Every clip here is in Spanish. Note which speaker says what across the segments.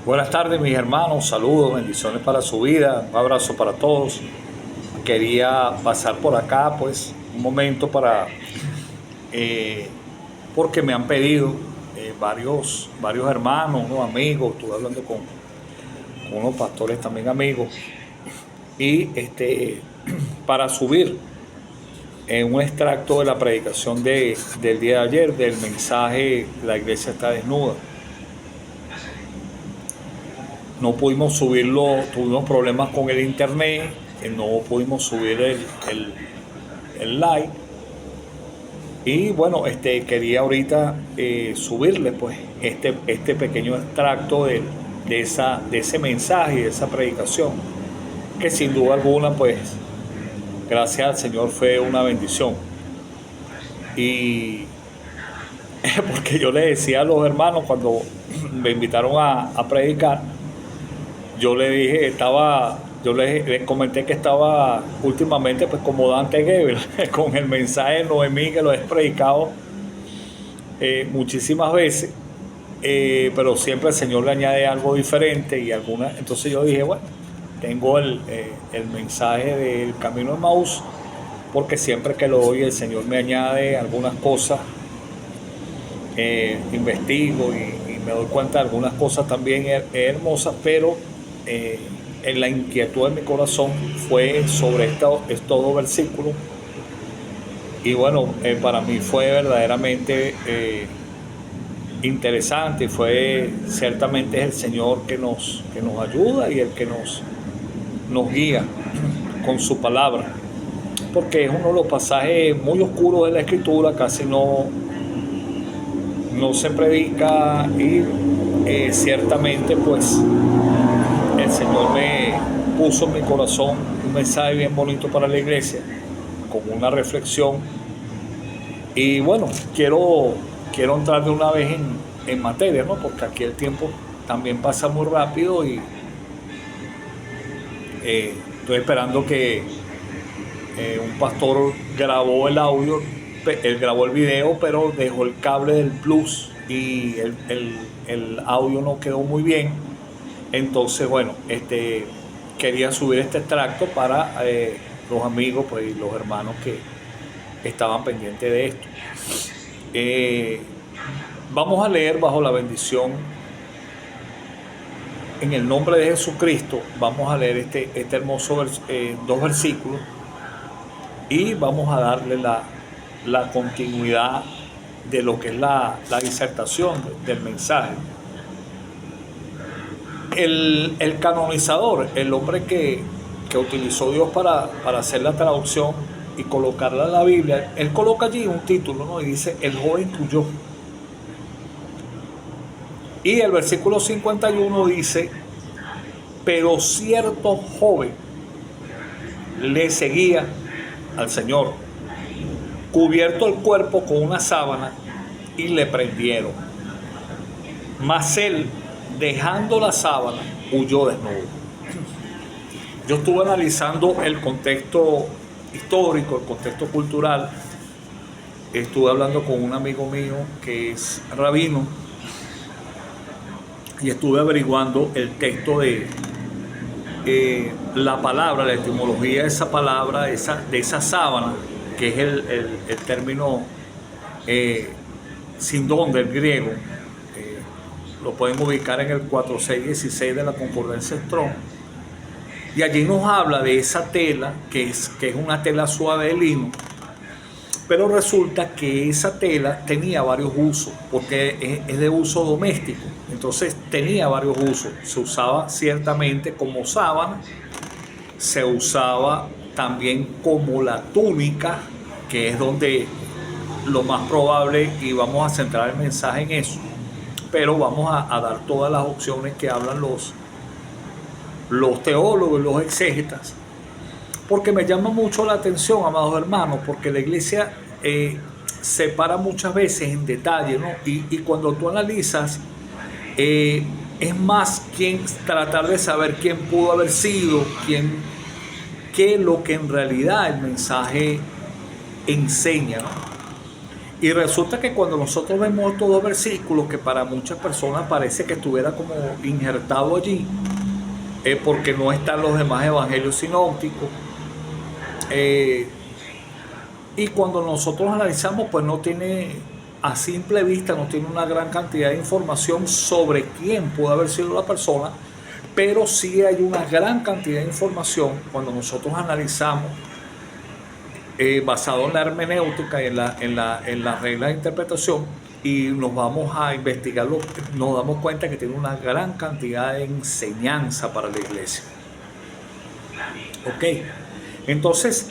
Speaker 1: Buenas tardes, mis hermanos, saludos, bendiciones para su vida, un abrazo para todos. Quería pasar por acá, pues, un momento eh, porque me han pedido varios hermanos, unos amigos, estuve hablando con unos pastores también amigos, y para subir en un extracto de la predicación del día de ayer, del mensaje "La iglesia está desnuda". No pudimos subirlo, tuvimos problemas con el internet, no pudimos subir el live. Y bueno, quería ahorita subirle pues este pequeño extracto de ese mensaje, de esa predicación, que sin duda alguna, pues, gracias al Señor fue una bendición. Y porque yo le decía a los hermanos cuando me invitaron a predicar, yo le dije, yo les comenté que estaba últimamente pues como Dante Gebel, con el mensaje de Noemí, que lo he predicado muchísimas veces, pero siempre el Señor le añade algo diferente y entonces yo dije, bueno, tengo el mensaje del Camino de Maús, porque siempre que lo doy el Señor me añade algunas cosas, investigo y me doy cuenta de algunas cosas también hermosas, pero en la inquietud de mi corazón fue sobre estos dos versículos. Y bueno, para mí fue verdaderamente interesante. Ciertamente es el Señor que nos ayuda y el que nos guía con su palabra, porque es uno de los pasajes muy oscuros de la Escritura, casi no se predica, y ciertamente pues el Señor me puso en mi corazón un mensaje bien bonito para la iglesia, con una reflexión. Y bueno, quiero entrar de una vez en materia, ¿no? Porque aquí el tiempo también pasa muy rápido y estoy esperando que un pastor grabó el audio, él grabó el video, pero dejó el cable del plus y el audio no quedó muy bien. Entonces, bueno, quería subir este extracto para los amigos, pues, y los hermanos que estaban pendientes de esto. Vamos a leer bajo la bendición, en el nombre de Jesucristo. Vamos a leer este hermoso dos versículos, y vamos a darle la continuidad de lo que es la disertación del mensaje. El canonizador, el hombre que utilizó Dios para hacer la traducción y colocarla en la Biblia, él coloca allí un título, ¿no? Y dice: el joven tuyó. Y el versículo 51 dice: pero cierto joven le seguía al Señor, cubierto el cuerpo con una sábana, y le prendieron. Mas él, dejando la sábana, huyó desnudo. Yo estuve analizando el contexto histórico, el contexto cultural. Estuve hablando con un amigo mío que es rabino, y estuve averiguando el texto de la palabra, la etimología de esa palabra, de esa sábana, que es el término sindón del griego. Lo pueden ubicar en el 4616 de la Concordancia Strong. Y allí nos habla de esa tela, que es una tela suave de lino, pero resulta que esa tela tenía varios usos, porque es de uso doméstico. Entonces tenía varios usos. Se usaba ciertamente como sábana, se usaba también como la túnica, que es donde lo más probable, y vamos a centrar el mensaje en eso, pero vamos a dar todas las opciones que hablan los teólogos, los exégetas, porque me llama mucho la atención, amados hermanos, porque la iglesia separa muchas veces en detalle, ¿no? Y cuando tú analizas, es más tratar de saber quién pudo haber sido, que lo que en realidad el mensaje enseña, ¿no? Y resulta que cuando nosotros vemos estos dos versículos, que para muchas personas parece que estuviera como injertado allí, porque no están los demás evangelios sinópticos, y cuando nosotros analizamos, pues no tiene, a simple vista, no tiene una gran cantidad de información sobre quién pudo haber sido la persona, pero sí hay una gran cantidad de información cuando nosotros analizamos, basado en la hermenéutica y en la regla de interpretación, y nos vamos a investigarlo, nos damos cuenta que tiene una gran cantidad de enseñanza para la iglesia. Ok, entonces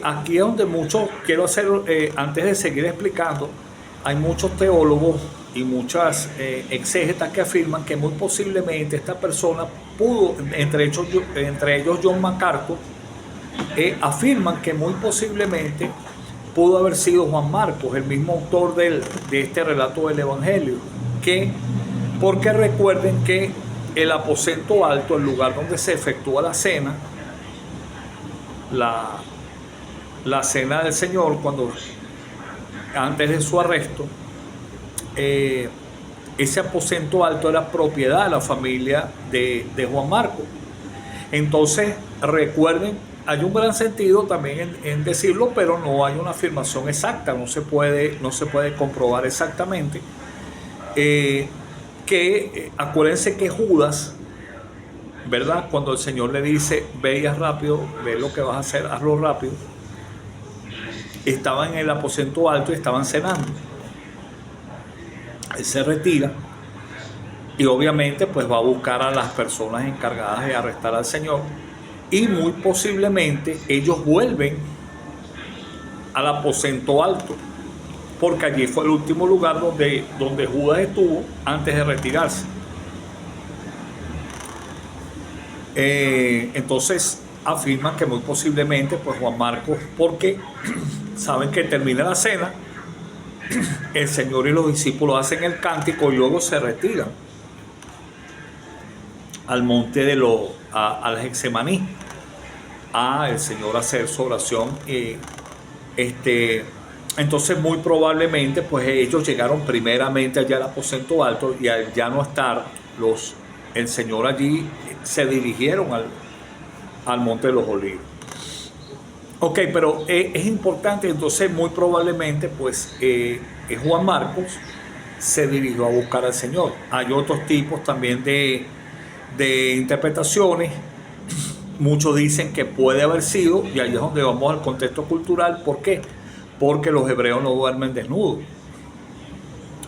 Speaker 1: aquí es donde muchos, quiero hacer, antes de seguir explicando, hay muchos teólogos y muchas exégetas que afirman que muy posiblemente esta persona pudo, entre ellos John MacArthur, afirman que muy posiblemente pudo haber sido Juan Marcos, el mismo autor de este relato del Evangelio, porque recuerden que el aposento alto, el lugar donde se efectúa la cena, la cena del Señor, antes de su arresto, ese aposento alto era propiedad de la familia de Juan Marcos. Entonces, recuerden, hay un gran sentido también en decirlo, pero no hay una afirmación exacta, no se puede comprobar exactamente. Acuérdense que Judas, ¿verdad? Cuando el Señor le dice, ve y haz rápido, ve lo que vas a hacer, hazlo rápido, estaban en el aposento alto y estaban cenando. Él se retira y obviamente pues va a buscar a las personas encargadas de arrestar al Señor, y muy posiblemente ellos vuelven al aposento alto, porque allí fue el último lugar donde Judas estuvo antes de retirarse. Entonces afirman que muy posiblemente pues Juan Marcos, porque saben que termina la cena, el Señor y los discípulos hacen el cántico y luego se retiran al monte al Getsemaní, el Señor hacer su oración. Entonces muy probablemente pues ellos llegaron primeramente allá al aposento alto, y al ya no estar el Señor allí, se dirigieron al monte de los Olivos. Ok, pero es importante, entonces muy probablemente pues Juan Marcos se dirigió a buscar al Señor. Hay otros tipos también de interpretaciones. Muchos dicen que puede haber sido, y ahí es donde vamos al contexto cultural. ¿Por qué? Porque los hebreos no duermen desnudos.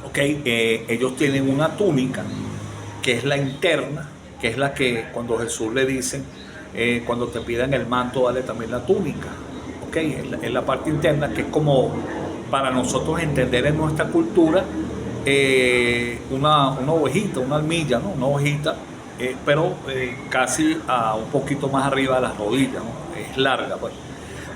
Speaker 1: Ok, ellos tienen una túnica que es la interna, que es la que cuando Jesús le dicen, cuando te pidan el manto, dale también la túnica. Ok, es la parte interna, que es como para nosotros entender en nuestra cultura una ovejita, una almilla, ¿no? Una ovejita, pero casi un poquito más arriba de las rodillas, ¿no? Es larga, pues.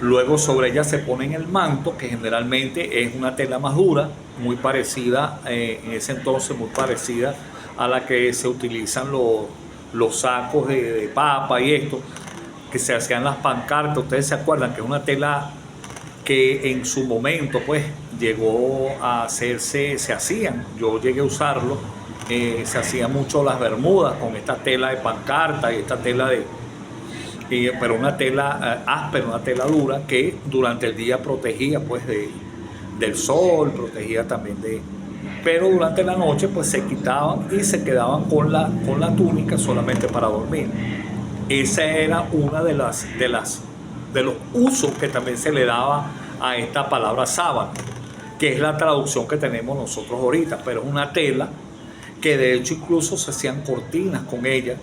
Speaker 1: Luego sobre ella se pone el manto, que generalmente es una tela más dura, muy parecida, en ese entonces muy parecida a la que se utilizan los sacos de papa y esto, que se hacían las pancartas. Ustedes se acuerdan que es una tela que en su momento pues llegó a hacerse, se hacían, yo llegué a usarlo, se hacían mucho las bermudas con esta tela de pancarta y esta tela pero una tela áspera, una tela dura, que durante el día protegía pues del sol, protegía también pero durante la noche pues se quitaban y se quedaban con la túnica solamente para dormir. Esa era una de los usos que también se le daba a esta palabra sábana, que es la traducción que tenemos nosotros ahorita, pero es una tela que de hecho incluso se hacían cortinas con ella,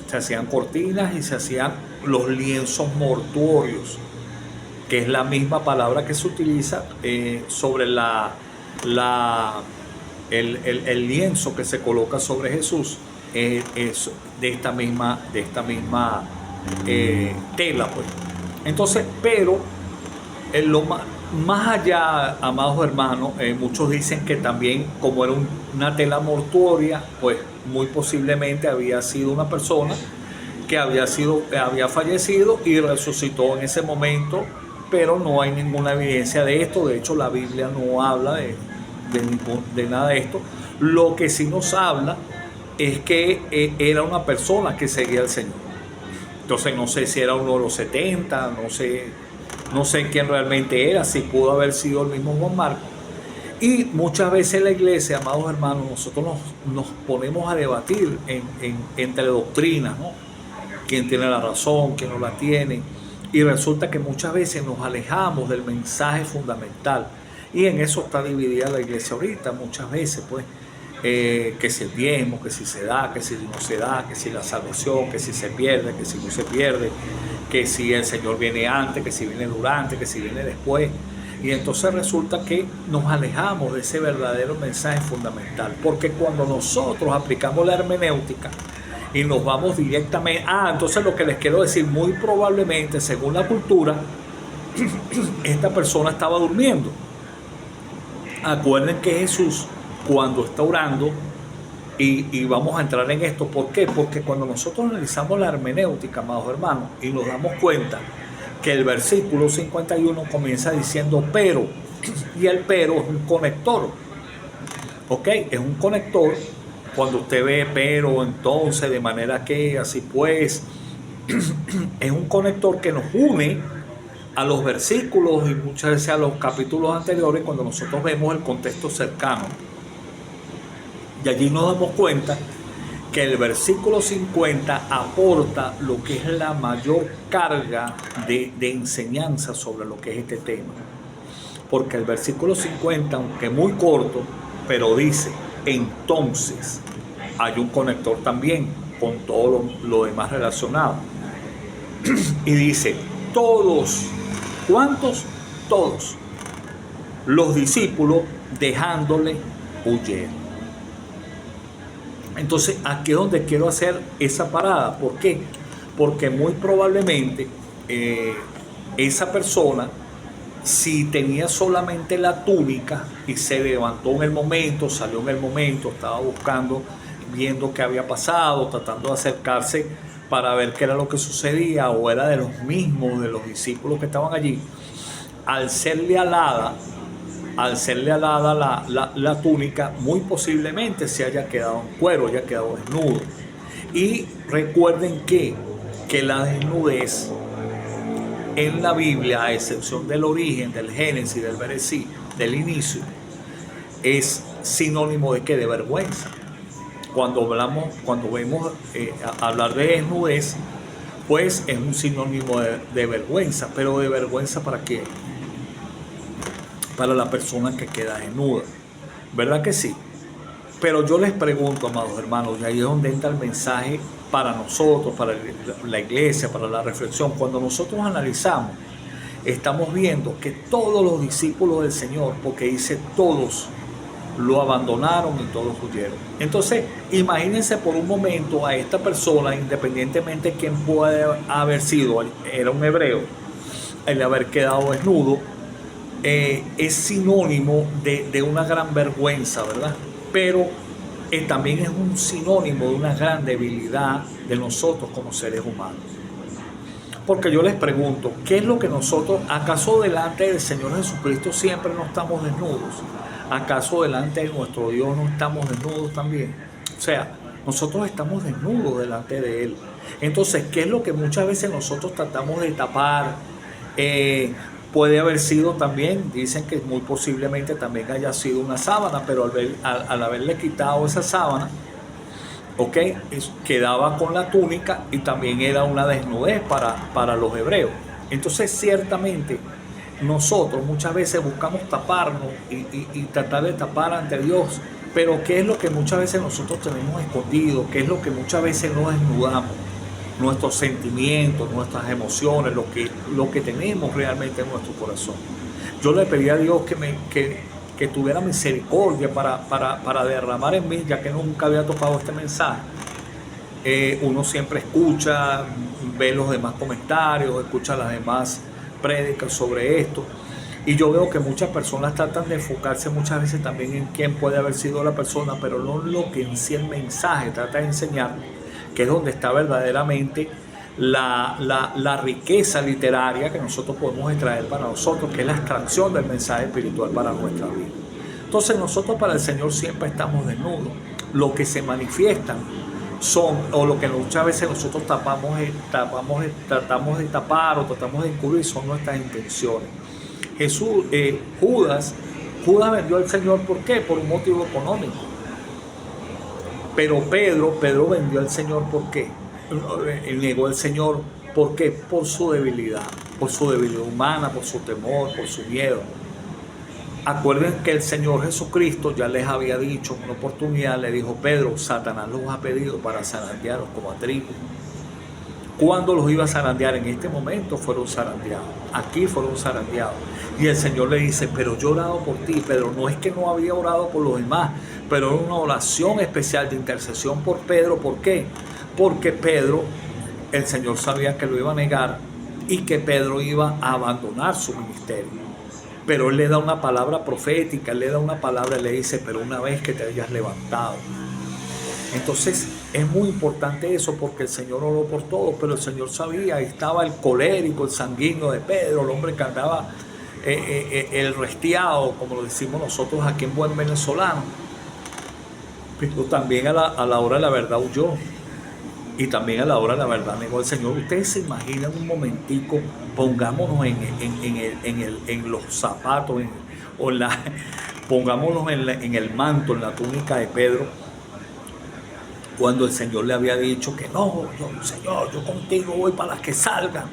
Speaker 1: se hacían cortinas y se hacían los lienzos mortuorios, que es la misma palabra que se utiliza sobre el lienzo que se coloca sobre Jesús, es de esta misma tela, pues. Entonces, pero más allá, amados hermanos, muchos dicen que también, como era una tela mortuoria, pues muy posiblemente había sido una persona que había fallecido y resucitó en ese momento pero no hay ninguna evidencia de esto. De hecho, la Biblia no habla de nada de esto. Lo que sí nos habla es que era una persona que seguía al Señor. Entonces no sé si era uno de los 70, no sé quién realmente era, si pudo haber sido el mismo Juan Marcos. Y muchas veces en la iglesia, amados hermanos, nosotros nos ponemos a debatir entre doctrinas, ¿no? Quién tiene la razón, quién no la tiene. Y resulta que muchas veces nos alejamos del mensaje fundamental. Y en eso está dividida la iglesia ahorita, muchas veces, pues. Que si el diezmo, que si se da, que si no se da, que si la salvación, que si se pierde, que si no se pierde, que si el Señor viene antes, que si viene durante, que si viene después. Y entonces resulta que nos alejamos de ese verdadero mensaje fundamental, porque cuando nosotros aplicamos la hermenéutica y nos vamos directamente, entonces lo que les quiero decir, muy probablemente, según la cultura, esta persona estaba durmiendo. Acuerden que Jesús, cuando está orando, y vamos a entrar en esto, ¿por qué? Porque cuando nosotros analizamos la hermenéutica, amados hermanos, y nos damos cuenta que el versículo 51 comienza diciendo pero, y el pero es un conector, ¿ok? Es un conector. Cuando usted ve pero, entonces, de manera que, así pues, es un conector que nos une a los versículos y muchas veces a los capítulos anteriores cuando nosotros vemos el contexto cercano. Y allí nos damos cuenta que el versículo 50 aporta lo que es la mayor carga de enseñanza sobre lo que es este tema. Porque el versículo 50, aunque muy corto, pero dice, entonces, hay un conector también con todo lo demás relacionado. Y dice, todos, ¿cuántos? Todos. Los discípulos dejándole huyeron. Entonces, aquí es donde quiero hacer esa parada. ¿Por qué? Porque muy probablemente esa persona, si tenía solamente la túnica y se levantó en el momento, salió en el momento, estaba buscando, viendo qué había pasado, tratando de acercarse para ver qué era lo que sucedía, o era de los mismos, de los discípulos que estaban allí, al serle alada la túnica, muy posiblemente se haya quedado en cuero, haya quedado desnudo. Y recuerden que la desnudez en la Biblia, a excepción del origen, del Génesis, del Bereshit, del inicio, es sinónimo de ¿qué? De vergüenza. Cuando vemos hablar de desnudez, pues es un sinónimo de vergüenza. Pero ¿de vergüenza para quién? Para la persona que queda desnuda, ¿verdad que sí? Pero yo les pregunto, amados hermanos, y ahí es donde entra el mensaje para nosotros, para la iglesia, para la reflexión. Cuando nosotros analizamos, estamos viendo que todos los discípulos del Señor, porque dice todos, lo abandonaron y todos huyeron. Entonces, imagínense por un momento a esta persona, independientemente de quién puede haber sido, era un hebreo, el haber quedado desnudo, es sinónimo de una gran vergüenza, ¿verdad? Pero también es un sinónimo de una gran debilidad de nosotros como seres humanos. Porque yo les pregunto, ¿qué es lo que nosotros, acaso delante del Señor Jesucristo siempre no estamos desnudos? ¿Acaso delante de nuestro Dios no estamos desnudos también? O sea, nosotros estamos desnudos delante de Él. Entonces, ¿qué es lo que muchas veces nosotros tratamos de tapar? Puede haber sido también, dicen que muy posiblemente también haya sido una sábana, pero al haberle quitado esa sábana, quedaba con la túnica y también era una desnudez para los hebreos. Entonces, ciertamente, nosotros muchas veces buscamos taparnos y tratar de tapar ante Dios, pero ¿qué es lo que muchas veces nosotros tenemos escondido? ¿Qué es lo que muchas veces no desnudamos? Nuestros sentimientos, nuestras emociones, lo que tenemos realmente en nuestro corazón. Yo le pedí a Dios que tuviera misericordia para derramar en mí, ya que nunca había tocado este mensaje. Uno siempre escucha, ve los demás comentarios, escucha las demás prédicas sobre esto, y yo veo que muchas personas tratan de enfocarse muchas veces también en quién puede haber sido la persona, pero no lo que en sí el mensaje trata de enseñar, que es donde está verdaderamente la riqueza literaria que nosotros podemos extraer para nosotros, que es la extracción del mensaje espiritual para nuestra vida. Entonces nosotros para el Señor siempre estamos desnudos. Lo que se manifiestan son, o lo que muchas veces nosotros tratamos de tapar o tratamos de encubrir, son nuestras intenciones. Judas vendió al Señor, ¿por qué? Por un motivo económico. Pero Pedro vendió al Señor, ¿por qué? Él negó al Señor, ¿por qué? Por su debilidad humana, por su temor, por su miedo. Acuerden que el Señor Jesucristo ya les había dicho en una oportunidad, le dijo: Pedro, Satanás los ha pedido para zarandearos como a trigo. ¿Cuándo los iba a zarandear? En este momento fueron zarandeados, aquí fueron zarandeados. Y el Señor le dice: pero yo he orado por ti, Pedro. No es que no había orado por los demás, pero era una oración especial de intercesión por Pedro. ¿Por qué? Porque Pedro, el Señor sabía que lo iba a negar y que Pedro iba a abandonar su ministerio. Pero Él le da una palabra profética, Él le da una palabra y le dice: pero una vez que te hayas levantado. Entonces es muy importante eso, porque el Señor oró por todos, pero el Señor sabía, ahí estaba el colérico, el sanguíneo de Pedro, el hombre que andaba el restiado, como lo decimos nosotros aquí en buen venezolano. Pero también a la hora de la verdad huyó. Y también a la hora de la verdad negó al Señor. Ustedes se imaginan un momentico, pongámonos en los zapatos, pongámonos en el manto, en la túnica de Pedro, cuando el Señor le había dicho que no, Señor, yo contigo voy para las que salgan.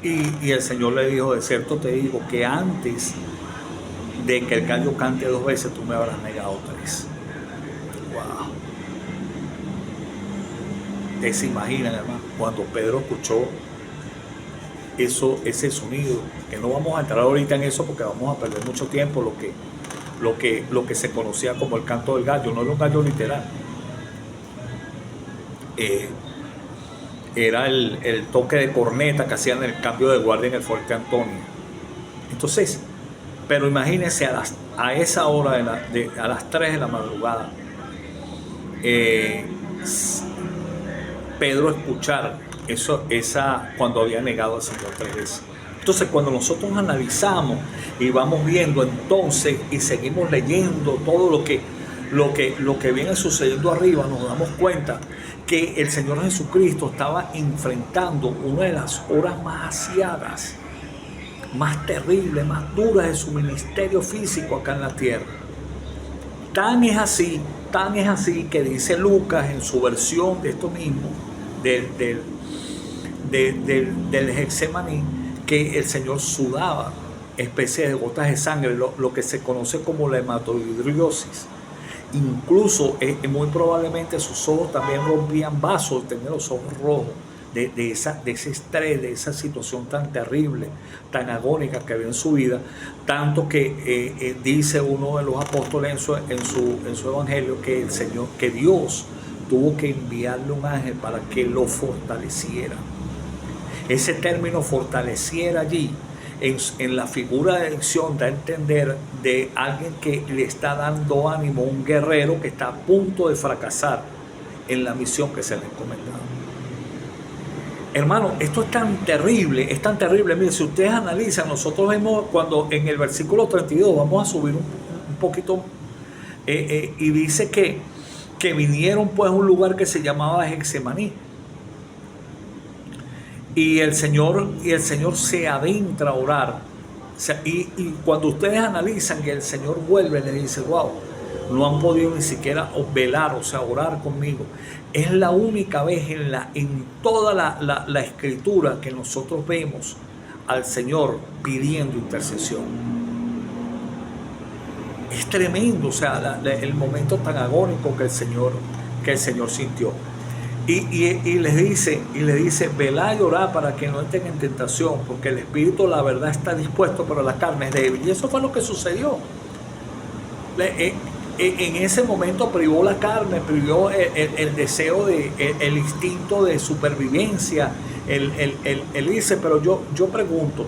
Speaker 1: Y el Señor le dijo: de cierto te digo que antes de que el gallo cante 2 veces, tú me habrás negado 3. Wow. Ustedes se imaginan, hermano, cuando Pedro escuchó ese sonido, que no vamos a entrar ahorita en eso porque vamos a perder mucho tiempo, lo que se conocía como el canto del gallo. No era un gallo literal, era el toque de corneta que hacían el cambio de guardia en el Fuerte Antonio. Entonces, pero imagínense a esa hora a las 3 de la madrugada, Pedro escuchar cuando había negado al Señor 3 veces. Entonces, cuando nosotros analizamos y vamos viendo entonces y seguimos leyendo todo lo que viene sucediendo arriba, nos damos cuenta que el Señor Jesucristo estaba enfrentando una de las horas más aciagas, más terribles, más duras de su ministerio físico acá en la tierra. Tan es así que dice Lucas en su versión de esto mismo, del Getsemaní, que el Señor sudaba especies de gotas de sangre, lo que se conoce como la hematohidrosis. Incluso muy probablemente sus ojos también rompían vasos, tenía los ojos rojos de ese estrés, de esa situación tan terrible, tan agónica que había en su vida, tanto que dice uno de los apóstoles en su evangelio que Dios tuvo que enviarle un ángel para que lo fortaleciera. Ese término fortaleciera allí, en la figura de elección, da a entender de alguien que le está dando ánimo, un guerrero que está a punto de fracasar en la misión que se le ha encomendado. Hermano, esto es tan terrible. Miren, si ustedes analizan, nosotros vemos cuando en el versículo 32, vamos a subir un poquito, y dice que vinieron pues a un lugar que se llamaba Getsemaní. Y el Señor se adentra a orar. O sea, y cuando ustedes analizan que el Señor vuelve, le dice: wow, no han podido ni siquiera velar, o sea, orar conmigo. Es la única vez en toda la escritura que nosotros vemos al Señor pidiendo intercesión. Es tremendo, o sea, el momento tan agónico que el Señor sintió. Y les dice: velad y orad para que no entren en tentación, porque el espíritu, la verdad, está dispuesto, pero la carne es débil. Y eso fue lo que sucedió. En ese momento privó la carne, privó el deseo, el instinto de supervivencia, el irse. Pero yo pregunto,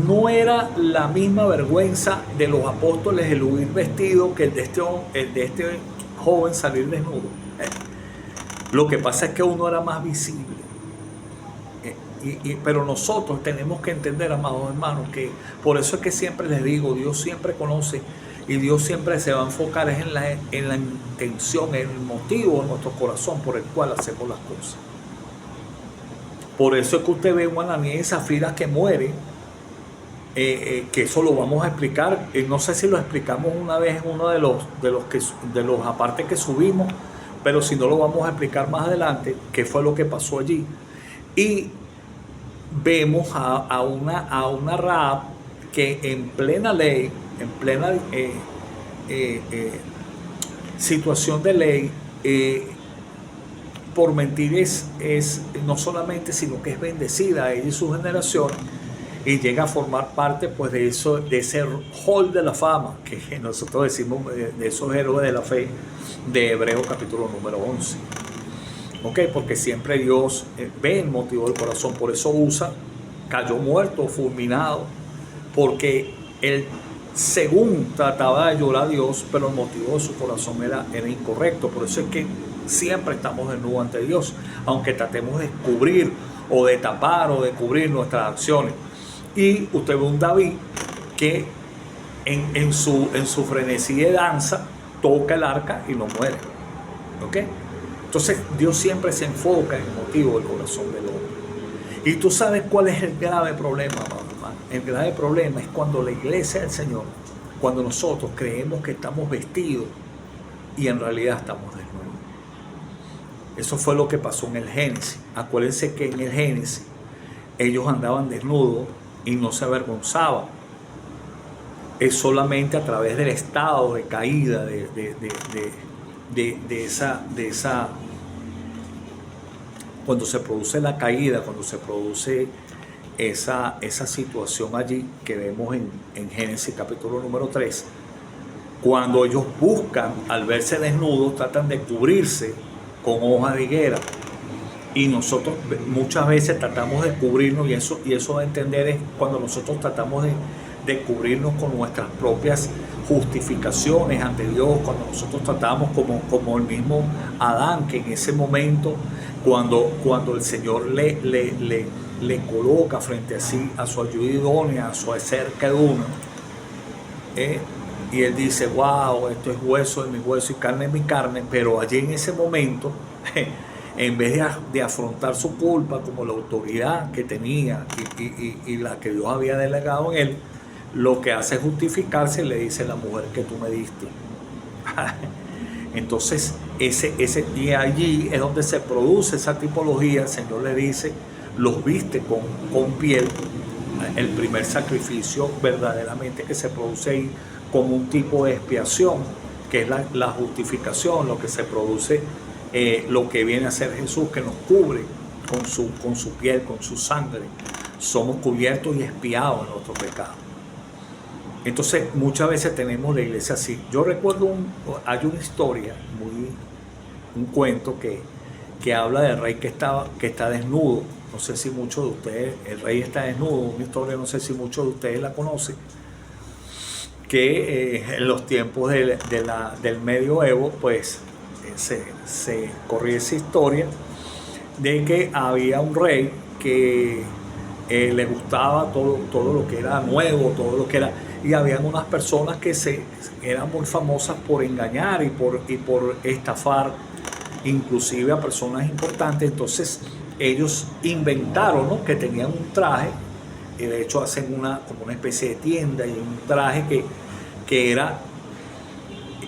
Speaker 1: ¿no era la misma vergüenza de los apóstoles el huir vestido que el de este joven salir desnudo? Lo que pasa es que uno era más visible. Pero nosotros tenemos que entender, amados hermanos, que por eso es que siempre les digo, Dios siempre conoce y Dios siempre se va a enfocar en la intención, en el motivo de nuestro corazón por el cual hacemos las cosas. Por eso es que usted ve un Ananías y Zafira que muere, que eso lo vamos a explicar. No sé si lo explicamos una vez en uno de los apartes que subimos, pero si no lo vamos a explicar más adelante, qué fue lo que pasó allí. Y vemos a una Rahab que en plena ley, en plena situación de ley, por mentir es no solamente, sino que es bendecida a ella y su generación, y llega a formar parte pues de ese hall de la fama que nosotros decimos, de esos héroes de la fe de Hebreos capítulo número 11. Porque siempre Dios ve el motivo del corazón. Por eso Usa cayó muerto, fulminado, porque él según trataba de ayudar a Dios, pero el motivo de su corazón era incorrecto. Por eso es que siempre estamos desnudos ante Dios, aunque tratemos de cubrir o de tapar o de cubrir nuestras acciones. Y usted ve un David que en su frenesí de danza toca el arca y no muere. Entonces Dios siempre se enfoca en el motivo del corazón del hombre. Y tú sabes cuál es el grave problema, hermano. El grave problema es cuando la iglesia del Señor, cuando nosotros creemos que estamos vestidos y en realidad estamos desnudos. Eso fue lo que pasó en el Génesis. Acuérdense que en el Génesis ellos andaban desnudos y no se avergonzaban. Es solamente a través del estado de caída de esa cuando se produce la caída, cuando se produce esa situación allí que vemos en Génesis capítulo número 3, cuando ellos buscan, al verse desnudos, tratan de cubrirse con hoja de higuera, y nosotros muchas veces tratamos de cubrirnos, y eso a entender es cuando nosotros tratamos de cubrirnos con nuestras propias justificaciones ante Dios, cuando nosotros tratamos como el mismo Adán, que en ese momento cuando el Señor le coloca frente a sí, a su ayuda idónea, a su cerca de uno, y él dice, wow, esto es hueso de mi hueso y carne de mi carne, pero allí en ese momento en vez de afrontar su culpa como la autoridad que tenía y la que Dios había delegado en él, lo que hace es justificarse y le dice, la mujer que tú me diste. Entonces y allí es donde se produce esa tipología. El Señor le dice, los viste con piel. El primer sacrificio verdaderamente que se produce ahí como un tipo de expiación, que es la justificación, lo que se produce, lo que viene a ser Jesús, que nos cubre con su piel, con su sangre. Somos cubiertos y expiados en nuestro pecado. Entonces muchas veces tenemos la iglesia así. Yo recuerdo hay una historia, un cuento que habla del rey que está desnudo. No sé si muchos de ustedes, el rey está desnudo, una historia, no sé si muchos de ustedes la conocen, que en los tiempos del medioevo pues se corría esa historia de que había un rey que le gustaba todo lo que era nuevo, todo lo que era, y habían unas personas que eran muy famosas por engañar y por estafar inclusive a personas importantes. Entonces ellos inventaron, ¿no?, que tenían un traje, y de hecho hacen como una especie de tienda, y un traje que era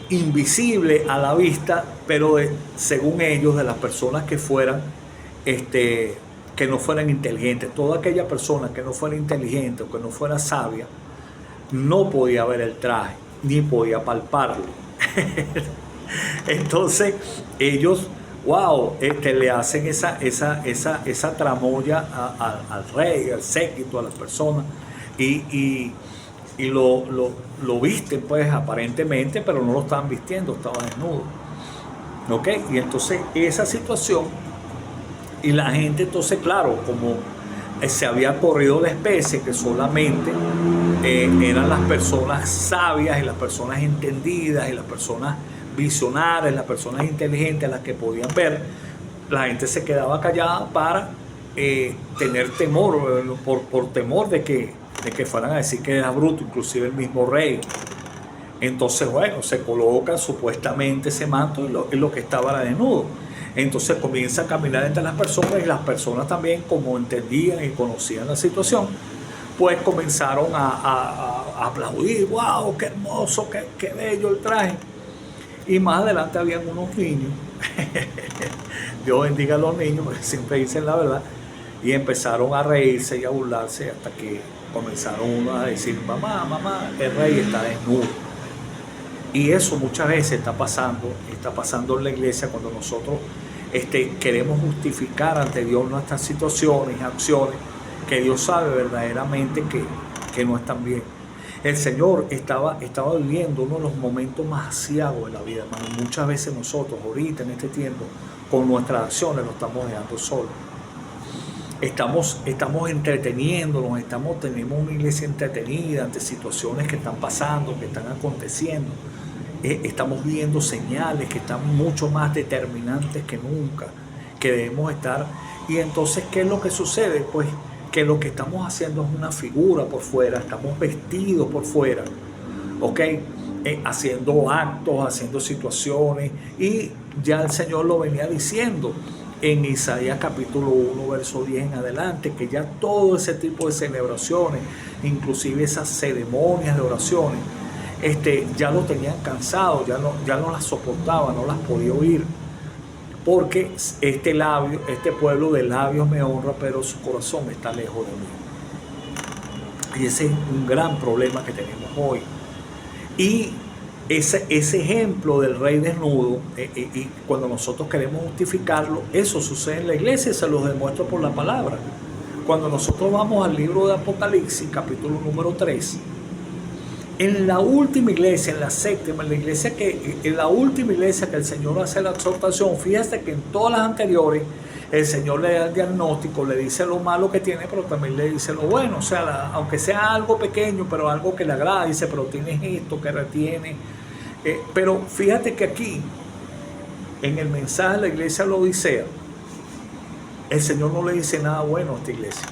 Speaker 1: invisible a la vista, pero según ellos, de las personas que fueran que no fueran inteligentes. Toda aquella persona que no fuera inteligente o que no fuera sabia no podía ver el traje ni podía palparlo. Entonces ellos, wow, le hacen esa tramoya al rey, al séquito, a las personas, y lo visten pues aparentemente, pero no lo estaban vistiendo, estaba desnudo. Y entonces esa situación, y la gente entonces, claro, como se había corrido la especie que solamente eran las personas sabias y las personas entendidas y las personas visionarias, las personas inteligentes, las que podían ver, la gente se quedaba callada para tener temor, por temor de que fueran a decir que era bruto, inclusive el mismo rey. Entonces, bueno, se coloca supuestamente ese manto y lo que estaba era desnudo. Entonces comienza a caminar entre las personas y las personas también, como entendían y conocían la situación, pues comenzaron a aplaudir. ¡Wow! ¡Qué hermoso! ¡Qué bello el traje! Y más adelante habían unos niños, Dios bendiga a los niños, porque siempre dicen la verdad, y empezaron a reírse y a burlarse hasta que comenzaron unos a decir: mamá, mamá, el rey está desnudo. Y eso muchas veces está pasando en la iglesia cuando nosotros queremos justificar ante Dios nuestras situaciones, acciones, que Dios sabe verdaderamente que no están bien. El Señor estaba viviendo uno de los momentos más asiagos de la vida, hermano. Muchas veces nosotros, ahorita en este tiempo, con nuestras acciones, nos estamos dejando solos. Estamos entreteniéndonos, tenemos una iglesia entretenida ante situaciones que están pasando, que están aconteciendo. Estamos viendo señales que están mucho más determinantes que nunca, que debemos estar. Y entonces, ¿qué es lo que sucede? Pues que lo que estamos haciendo es una figura por fuera, estamos vestidos por fuera, ¿ok? Haciendo actos, haciendo situaciones, y ya el Señor lo venía diciendo en Isaías capítulo 1, verso 10 en adelante, que ya todo ese tipo de celebraciones, inclusive esas ceremonias de oraciones, ya lo tenían cansado, ya no las soportaba, no las podía oír, porque este pueblo de labios me honra, pero su corazón está lejos de mí. Y ese es un gran problema que tenemos hoy. Y ese ejemplo del rey desnudo, y cuando nosotros queremos justificarlo, eso sucede en la iglesia y se los demuestro por la palabra. Cuando nosotros vamos al libro de Apocalipsis, capítulo número 3, en la última iglesia, en la séptima, en la última iglesia que el Señor hace la exhortación, fíjate que en todas las anteriores el Señor le da el diagnóstico, le dice lo malo que tiene, pero también le dice lo bueno. O sea, aunque sea algo pequeño, pero algo que le agrada, dice: pero tienes esto que retiene. Pero fíjate que aquí, en el mensaje de la iglesia de la Odisea, el Señor no le dice nada bueno a esta iglesia.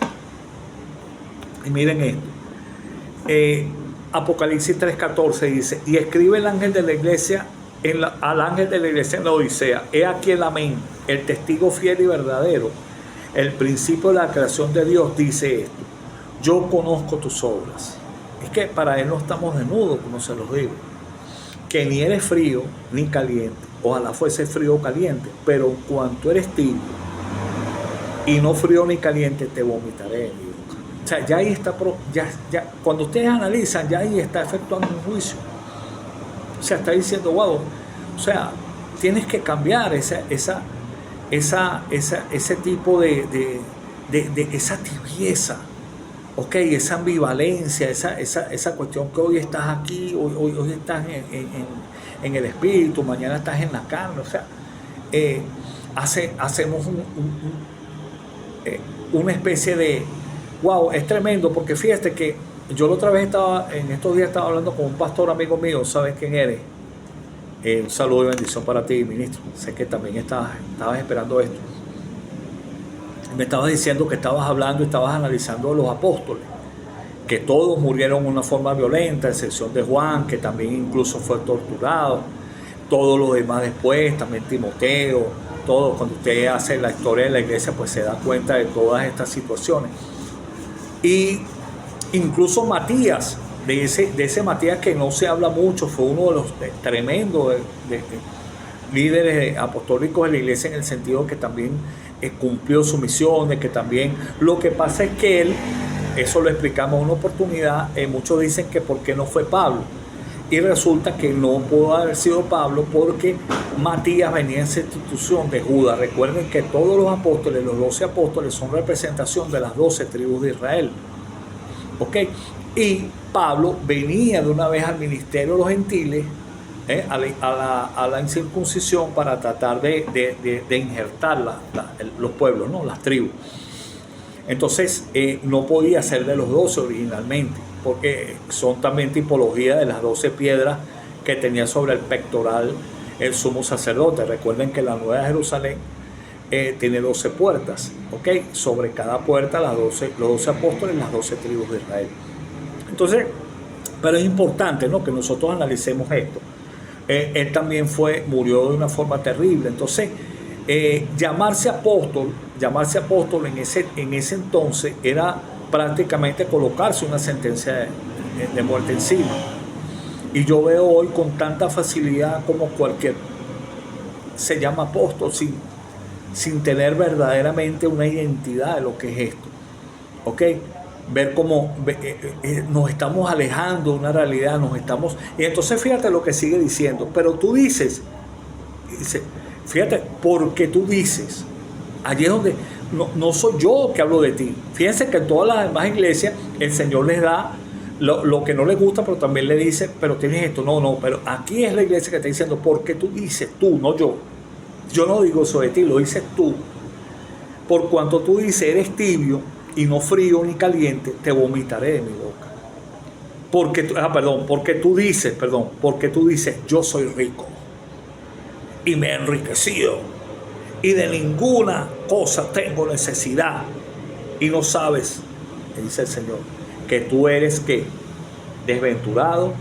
Speaker 1: Y miren esto. Apocalipsis 3:14 dice: y escribe el ángel de la iglesia al ángel de la iglesia en la Odisea: he aquí el amén, el testigo fiel y verdadero, el principio de la creación de Dios, dice esto: yo conozco tus obras. Es que para él no estamos desnudos, como se los digo, que ni eres frío ni caliente. Ojalá fuese frío o caliente, pero en cuanto eres tibio y no frío ni caliente, te vomitaré. O sea, ya ahí está, cuando ustedes analizan, ya ahí está efectuando un juicio. O sea, está diciendo: wow, o sea, tienes que cambiar ese tipo de esa tibieza, ok, esa ambivalencia, esa cuestión que hoy estás aquí, hoy estás en el espíritu, mañana estás en la carne. O sea, hacemos una especie de... Wow, es tremendo, porque fíjate que yo la otra vez en estos días estaba hablando con un pastor amigo mío. ¿Sabes quién eres? Un saludo y bendición para ti, ministro. Sé que también estabas esperando esto. Me estabas diciendo que estabas hablando y estabas analizando a los apóstoles, que todos murieron de una forma violenta, a excepción de Juan, que también incluso fue torturado. Todos los demás después, también Timoteo, todo. Cuando usted hace la historia de la iglesia, pues se da cuenta de todas estas situaciones. Y incluso Matías, de ese Matías que no se habla mucho, fue uno de los tremendos líderes apostólicos de la iglesia, en el sentido que también cumplió su misión, de que también... Lo que pasa es que él, eso lo explicamos en una oportunidad, muchos dicen que por qué no fue Pablo, y resulta que no pudo haber sido Pablo, porque Matías venía en esa institución de Judas. Recuerden que todos los apóstoles, los 12 apóstoles, son representación de las 12 tribus de Israel, ¿ok? Y Pablo venía de una vez al ministerio de los gentiles, a la incircuncisión, para tratar de injertar los pueblos, ¿no? Las tribus. Entonces no podía ser de los 12 originalmente, porque son también tipología de las 12 piedras que tenía sobre el pectoral el sumo sacerdote. Recuerden que la Nueva Jerusalén tiene 12 puertas, ¿ok? Sobre cada puerta los 12 apóstoles, las 12 tribus de Israel. Entonces, pero es importante, ¿no?, que nosotros analicemos esto. Él también murió de una forma terrible. Entonces, llamarse apóstol en ese entonces era prácticamente colocarse una sentencia de muerte encima. Y yo veo hoy con tanta facilidad como cualquier se llama apóstol sin tener verdaderamente una identidad de lo que es esto. ¿Ok? Ver cómo nos estamos alejando de una realidad, y entonces fíjate lo que sigue diciendo, pero tú dice, fíjate, porque tú dices, allí es donde, no soy yo que hablo de ti. Fíjense que en todas las demás iglesias el Señor les da lo que no les gusta, pero también le dice, pero tienes esto, no, pero aquí es la iglesia que está diciendo, porque tú dices, tú, no yo. Yo no digo eso de ti, lo dices tú. Por cuanto tú dices, eres tibio y no frío ni caliente, te vomitaré de mi boca. Porque tú dices, yo soy rico y me he enriquecido y de ninguna cosa tengo necesidad, y no sabes, dice el Señor, que tú eres ¿qué? Desventurado,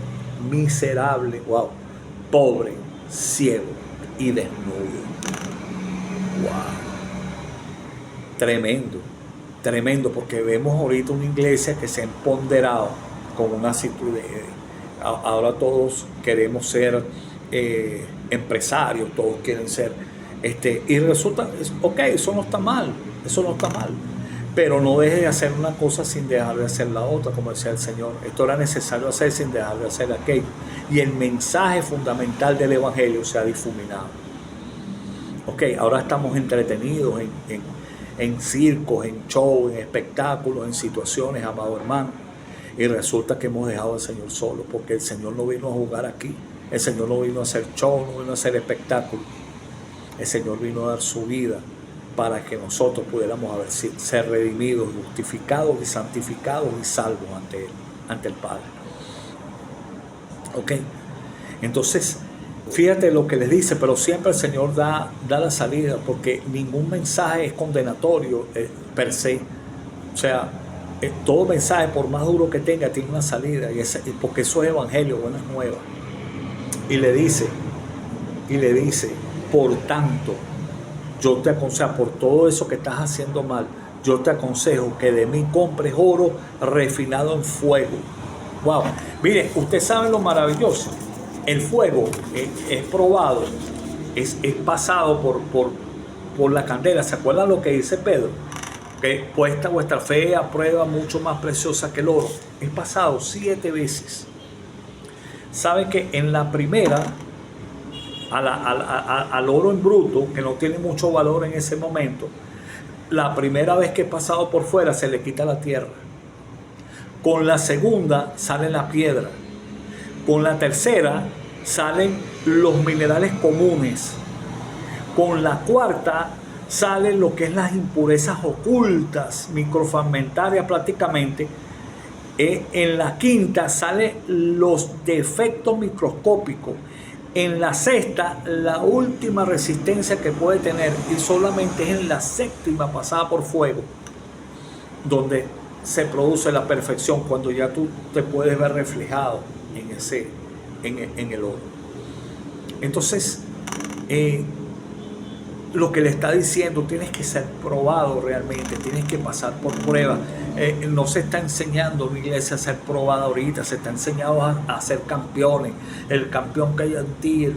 Speaker 1: miserable, pobre, ciego y desnudo. Tremendo, porque vemos ahorita una iglesia que se ha empoderado con una actitud ahora todos queremos ser empresarios, todos quieren ser y resulta, eso no está mal, pero no deje de hacer una cosa sin dejar de hacer la otra, como decía el Señor. Esto era necesario hacer sin dejar de hacer aquello, y el mensaje fundamental del evangelio se ha difuminado. Ahora estamos entretenidos en circos, en shows, en espectáculos, en situaciones, amado hermano, y resulta que hemos dejado al Señor solo, porque el Señor no vino a jugar aquí, el Señor no vino a hacer show, no vino a hacer espectáculos, el Señor vino a dar su vida para que nosotros pudiéramos ser redimidos, justificados y santificados y salvos ante Él, ante el Padre. Entonces, fíjate lo que les dice, pero siempre el Señor da la salida, porque ningún mensaje es condenatorio per se. O sea, todo mensaje, por más duro que tenga, tiene una salida, porque eso es evangelio, buenas nuevas. Y le dice, por tanto, yo te aconsejo, por todo eso que estás haciendo mal, yo te aconsejo que de mí compres oro refinado en fuego. Mire, usted sabe lo maravilloso. El fuego es probado, es pasado por la candela. ¿Se acuerdan lo que dice Pedro? Que puesta vuestra fe a prueba, mucho más preciosa que el oro. Es pasado 7 veces. ¿Sabe que en la primera, al oro en bruto, que no tiene mucho valor en ese momento, la primera vez que es pasado por fuera se le quita la tierra? Con la segunda sale la piedra. Con la tercera salen los minerales comunes. Con la cuarta salen lo que es las impurezas ocultas, microfragmentarias prácticamente. En la quinta salen los defectos microscópicos. En la sexta, la última resistencia que puede tener, y solamente es en la séptima pasada por fuego donde se produce la perfección, cuando ya tú te puedes ver reflejado en el oro. Entonces, lo que le está diciendo, tienes que ser probado realmente, tienes que pasar por pruebas. No se está enseñando en la iglesia a ser probada ahorita, se está enseñando a ser campeones, el campeón que hay en ti,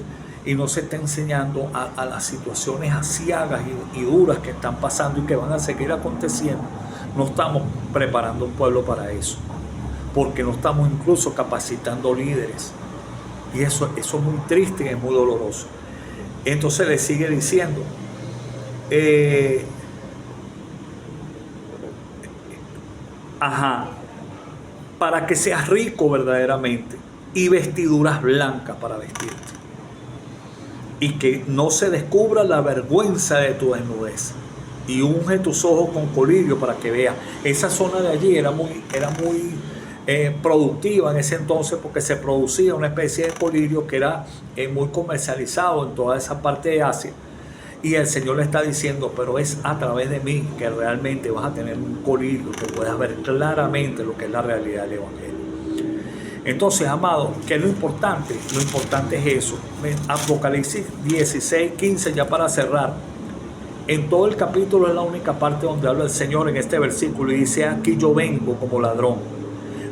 Speaker 1: y no se está enseñando a las situaciones aciagas y duras que están pasando y que van a seguir aconteciendo. No estamos preparando un pueblo para eso, porque no estamos incluso capacitando líderes, y eso es muy triste y es muy doloroso. Entonces le sigue diciendo, para que seas rico verdaderamente, y vestiduras blancas para vestirte, y que no se descubra la vergüenza de tu desnudez, y unge tus ojos con colirio para que veas. Esa zona de allí era muy productiva en ese entonces, porque se producía una especie de colirio que era muy comercializado en toda esa parte de Asia, Y el Señor le está diciendo, pero es a través de mí que realmente vas a tener un colirio, que puedas ver claramente lo que es la realidad del Evangelio. Entonces, amado, ¿qué es lo importante? Lo importante es eso. Apocalipsis 16, 15, ya para cerrar. En todo el capítulo es la única parte donde habla el Señor en este versículo y dice, aquí yo vengo como ladrón.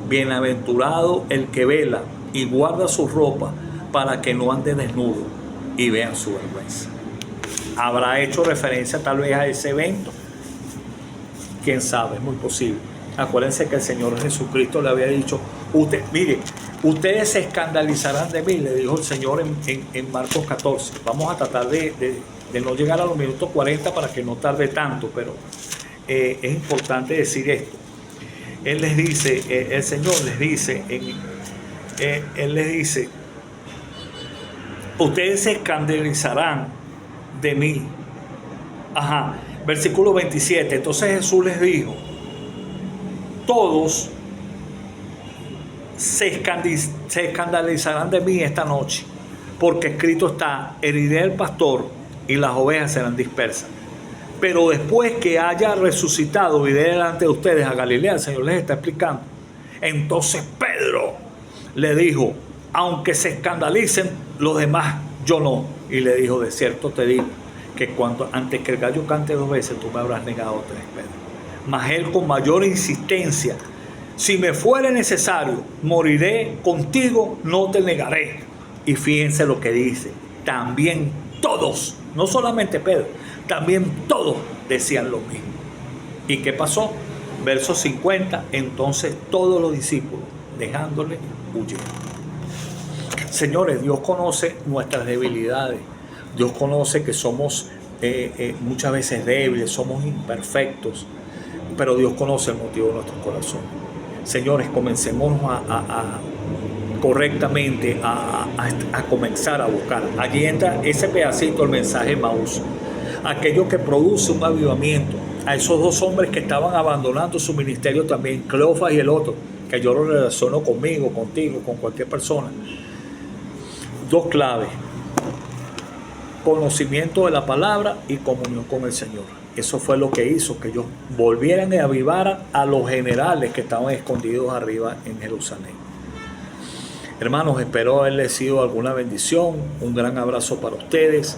Speaker 1: Bienaventurado el que vela y guarda su ropa para que no ande desnudo y vean su vergüenza. ¿Habrá hecho referencia tal vez a ese evento? Quién sabe, es muy posible. Acuérdense que el Señor Jesucristo le había dicho, mire, ustedes se escandalizarán de mí, le dijo el Señor en Marcos 14. Vamos a tratar de no llegar a los minutos 40 para que no tarde tanto, pero es importante decir esto. Él les dice, el Señor les dice, Él les dice, ustedes se escandalizarán de mí. Ajá, versículo 27. Entonces Jesús les dijo, todos se escandalizarán de mí esta noche, porque escrito está, heriré al pastor y las ovejas serán dispersas. Pero después que haya resucitado, iré delante de ustedes a Galilea. El Señor les está explicando. Entonces Pedro le dijo, aunque se escandalicen los demás, yo no. Y le dijo, de cierto te digo, que antes que el gallo cante 2 veces, tú me habrás negado 3, Pedro. Mas él con mayor insistencia, si me fuere necesario, moriré contigo, no te negaré. Y fíjense lo que dice, también todos, no solamente Pedro, también todos decían lo mismo. ¿Y qué pasó? Verso 50, entonces todos los discípulos, dejándole, huyeron. Señores, Dios conoce nuestras debilidades. Dios conoce que somos muchas veces débiles, somos imperfectos, pero Dios conoce el motivo de nuestros corazones. Señores, comencemos correctamente a comenzar a buscar. Allí entra ese pedacito, el mensaje Maús, aquello que produce un avivamiento. A esos 2 hombres que estaban abandonando su ministerio también, Cleofas y el otro, que yo lo relaciono conmigo, contigo, con cualquier persona. 2 claves: conocimiento de la palabra y comunión con el Señor. Eso fue lo que hizo que ellos volvieran y avivaran a los generales que estaban escondidos arriba en Jerusalén. Hermanos, espero haberles sido alguna bendición. Un gran abrazo para ustedes.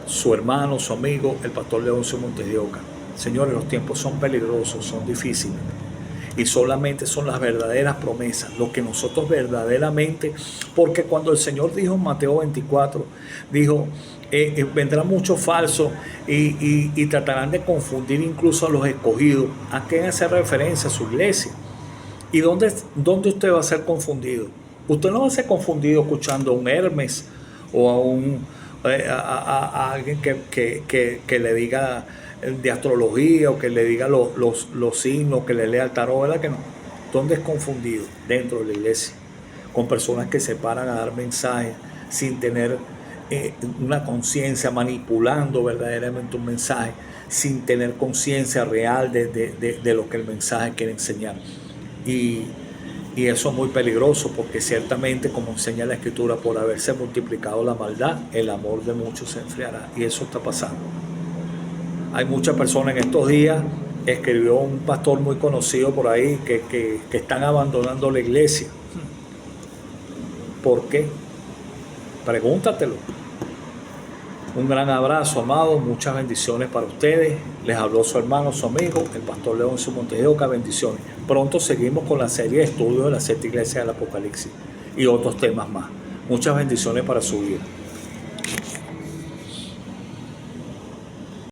Speaker 1: Su hermano, su amigo, el pastor Leoncio Montes de Oca. Señores, los tiempos son peligrosos, son difíciles. Y solamente son las verdaderas promesas, lo que nosotros verdaderamente, porque cuando el Señor dijo en Mateo 24, dijo, vendrán muchos falsos y tratarán de confundir incluso a los escogidos. ¿A qué hace referencia? A su iglesia. ¿Y dónde usted va a ser confundido? Usted no va a ser confundido escuchando a un Hermes o a alguien que le diga de astrología o que le diga los signos, que le lea el tarot, ¿verdad que no? ¿Dónde es confundido? Dentro de la iglesia, con personas que se paran a dar mensajes sin tener una conciencia, manipulando verdaderamente un mensaje, sin tener conciencia real de lo que el mensaje quiere enseñar. Y eso es muy peligroso, porque ciertamente, como enseña la Escritura, por haberse multiplicado la maldad, el amor de muchos se enfriará. Y eso está pasando. Hay muchas personas en estos días, escribió un pastor muy conocido por ahí, que están abandonando la iglesia. ¿Por qué? Pregúntatelo. Un gran abrazo, amado. Muchas bendiciones para ustedes. Les habló su hermano, su amigo, el pastor Leoncio Montes de Oca. Bendiciones. Pronto seguimos con la serie de estudios de la 7ª iglesia del Apocalipsis y otros temas más. Muchas bendiciones para su vida.